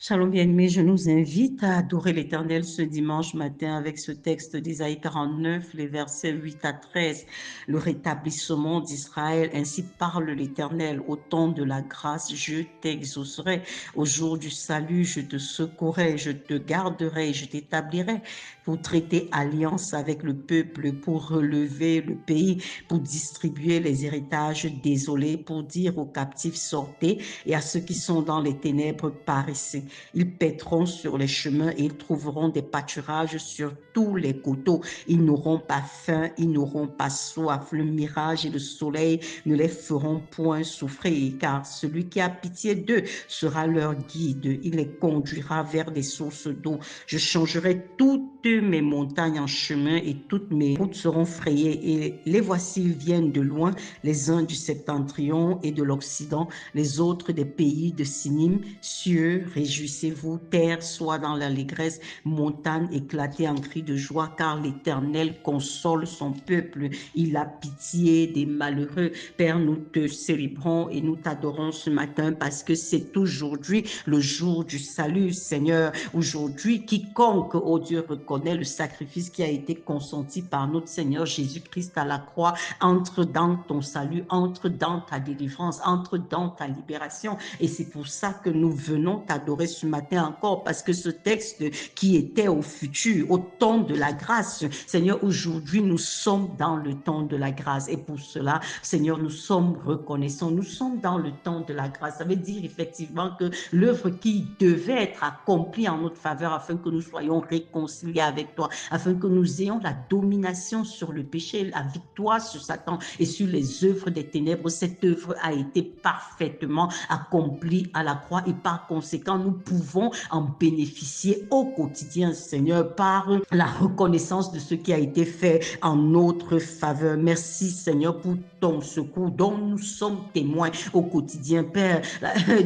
Shalom bien-aimés, je nous invite à adorer l'Éternel ce dimanche matin avec ce texte d'Isaïe 49, les versets 8 à 13. Le rétablissement d'Israël, ainsi parle l'Éternel. Au temps de la grâce, je t'exaucerai. Au jour du salut, je te secourrai, je te garderai, je t'établirai pour traiter alliance avec le peuple, pour relever le pays, pour distribuer les héritages désolés, pour dire aux captifs sortez et à ceux qui sont dans les ténèbres paraissez. Ils paîtront sur les chemins et ils trouveront des pâturages sur tous les coteaux. Ils n'auront pas faim, ils n'auront pas soif. Le mirage et le soleil ne les feront point souffrir, car celui qui a pitié d'eux sera leur guide. Il les conduira vers des sources d'eau. Je changerai toutes mes montagnes en chemin et toutes mes routes seront frayées. Et les voici, ils viennent de loin, les uns du septentrion et de l'Occident, les autres des pays de Sinim. Cieux, réjouissez-vous, terre, soit dans l'allégresse, montagne, éclatez en cris de joie, car l'Éternel console son peuple. Il a pitié des malheureux. Père, nous te célébrons et nous t'adorons ce matin parce que c'est aujourd'hui le jour du salut, Seigneur. Aujourd'hui, quiconque, oh Dieu, reconnaît le sacrifice qui a été consenti par notre Seigneur Jésus-Christ à la croix, entre dans ton salut, entre dans ta délivrance, entre dans ta libération. Et c'est pour ça que nous venons t'adorer ce matin encore, parce que ce texte qui était au futur, au temps de la grâce, Seigneur, aujourd'hui, nous sommes dans le temps de la grâce. Et pour cela, Seigneur, nous sommes reconnaissants. Nous sommes dans le temps de la grâce. Ça veut dire effectivement que l'œuvre qui devait être accomplie en notre faveur afin que nous soyons réconciliés avec toi, afin que nous ayons la domination sur le péché, la victoire sur Satan et sur les œuvres des ténèbres, cette œuvre a été parfaitement accomplie à la croix et par conséquent, nous pouvons en bénéficier au quotidien, Seigneur, par la reconnaissance de ce qui a été fait en notre faveur. Merci, Seigneur, pour ton secours dont nous sommes témoins au quotidien, Père.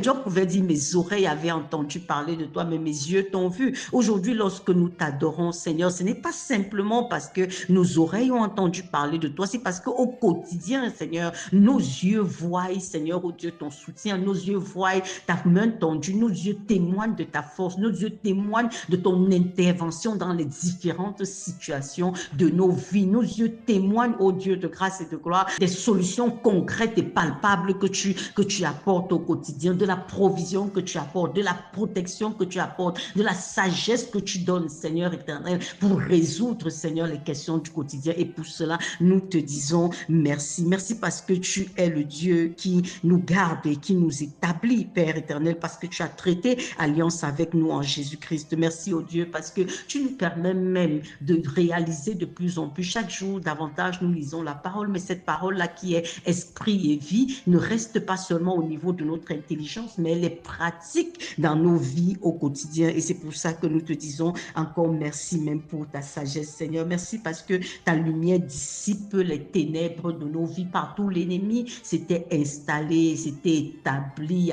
Job pouvait dire, mes oreilles avaient entendu parler de toi, mais mes yeux t'ont vu. Aujourd'hui, lorsque nous t'adorons, Seigneur, ce n'est pas simplement parce que nos oreilles ont entendu parler de toi, c'est parce qu'au quotidien, Seigneur, nos yeux voient, Seigneur, oh Dieu, ton soutien, nos yeux voient ta main tendue, nos yeux témoignent de ta force, nos yeux témoignent de ton intervention dans les différentes situations de nos vies, nos yeux témoignent, oh Dieu de grâce et de gloire, des solutions concrètes et palpables que tu apportes au quotidien, de la provision que tu apportes, de la protection que tu apportes, de la sagesse que tu donnes, Seigneur éternel, pour résoudre, Seigneur, les questions du quotidien. Et pour cela, nous te disons merci. Merci parce que tu es le Dieu qui nous garde et qui nous établit, Père éternel, parce que tu as traité alliance avec nous en Jésus-Christ. Merci, oh Dieu, parce que tu nous permets même de réaliser de plus en plus. Chaque jour, davantage, nous lisons la parole, mais cette parole-là qui est esprit et vie ne reste pas seulement au niveau de notre intelligence, mais elle est pratique dans nos vies au quotidien. Et c'est pour ça que nous te disons encore merci même pour ta sagesse, Seigneur. Merci parce que ta lumière dissipe les ténèbres de nos vies. Partout, l'ennemi s'était installé, s'était établi,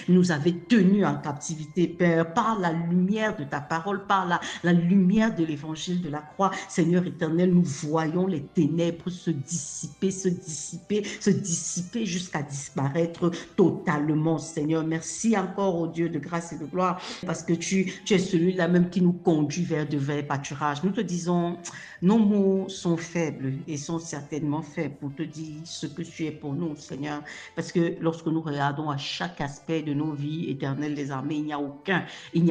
nous avait tenus en captivité, Père, par la lumière de ta parole, par la lumière de l'évangile de la croix. Seigneur éternel, nous voyons les ténèbres se dissiper, se dissiper, se dissiper jusqu'à disparaître totalement, Seigneur. Merci encore, au Dieu de grâce et de gloire, parce que tu es celui-là même qui nous conduit vers de vrais pâturages. Nous te disons, nos mots sont faibles et sont certainement faits pour te dire ce que tu es pour nous, Seigneur. Parce que lorsque nous regardons à chaque aspect de nos vies, éternelles des armées, il n'y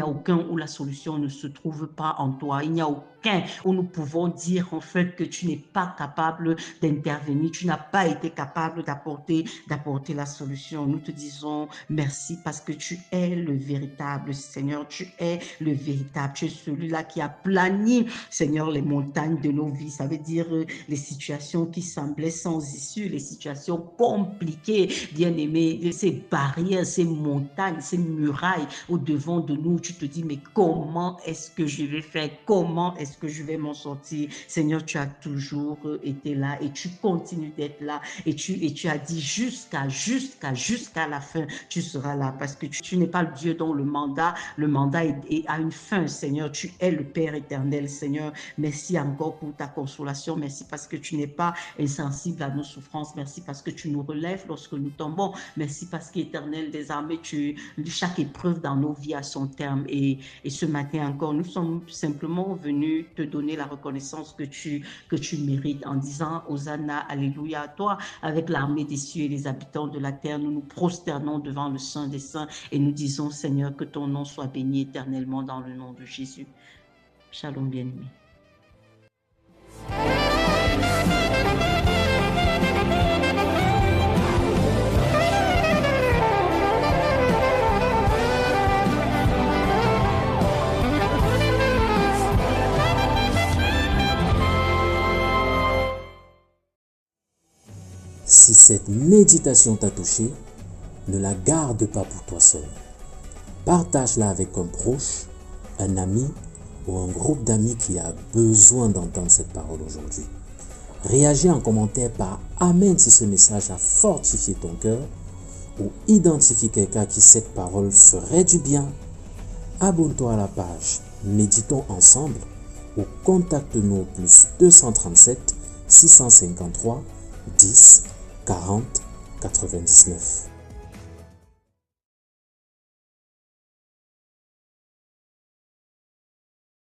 a aucun où la solution ne se trouve pas en toi. Il n'y a aucun où nous pouvons dire en fait que tu n'es pas capable d'intervenir, tu n'as pas été capable d'apporter la solution. Nous te disons merci parce que tu es le véritable Seigneur, tu es le véritable, tu es celui-là qui a plani, Seigneur, les montagnes de nos vies. Ça veut dire les situations qui semblaient sans issue, les situations compliquées, bien-aimé, ces barrières, ces montagnes, ces murailles au devant de nous. Tu te dis, mais comment est-ce que je vais faire? Comment est-ce est-ce que je vais m'en sortir? Seigneur, tu as toujours été là et tu continues d'être là et tu as dit jusqu'à la fin, tu seras là parce que tu n'es pas le Dieu dont le mandat a une fin, Seigneur. Tu es le Père éternel, Seigneur. Merci encore pour ta consolation. Merci parce que tu n'es pas insensible à nos souffrances. Merci parce que tu nous relèves lorsque nous tombons. Merci parce qu'Éternel des armées, chaque épreuve dans nos vies a son terme. Et ce matin encore, nous sommes simplement venus te donner la reconnaissance que tu mérites en disant Hosanna, Alléluia à toi. Avec l'armée des cieux et les habitants de la terre, nous nous prosternons devant le Saint des Saints et nous disons, Seigneur, que ton nom soit béni éternellement dans le nom de Jésus. Shalom, bien-aimé. Si cette méditation t'a touché, ne la garde pas pour toi seul. Partage-la avec un proche, un ami ou un groupe d'amis qui a besoin d'entendre cette parole aujourd'hui. Réagis en commentaire par Amen si ce message a fortifié ton cœur ou identifie quelqu'un à qui cette parole ferait du bien. Abonne-toi à la page Méditons ensemble ou contacte-nous au plus 237 653 10 40 99.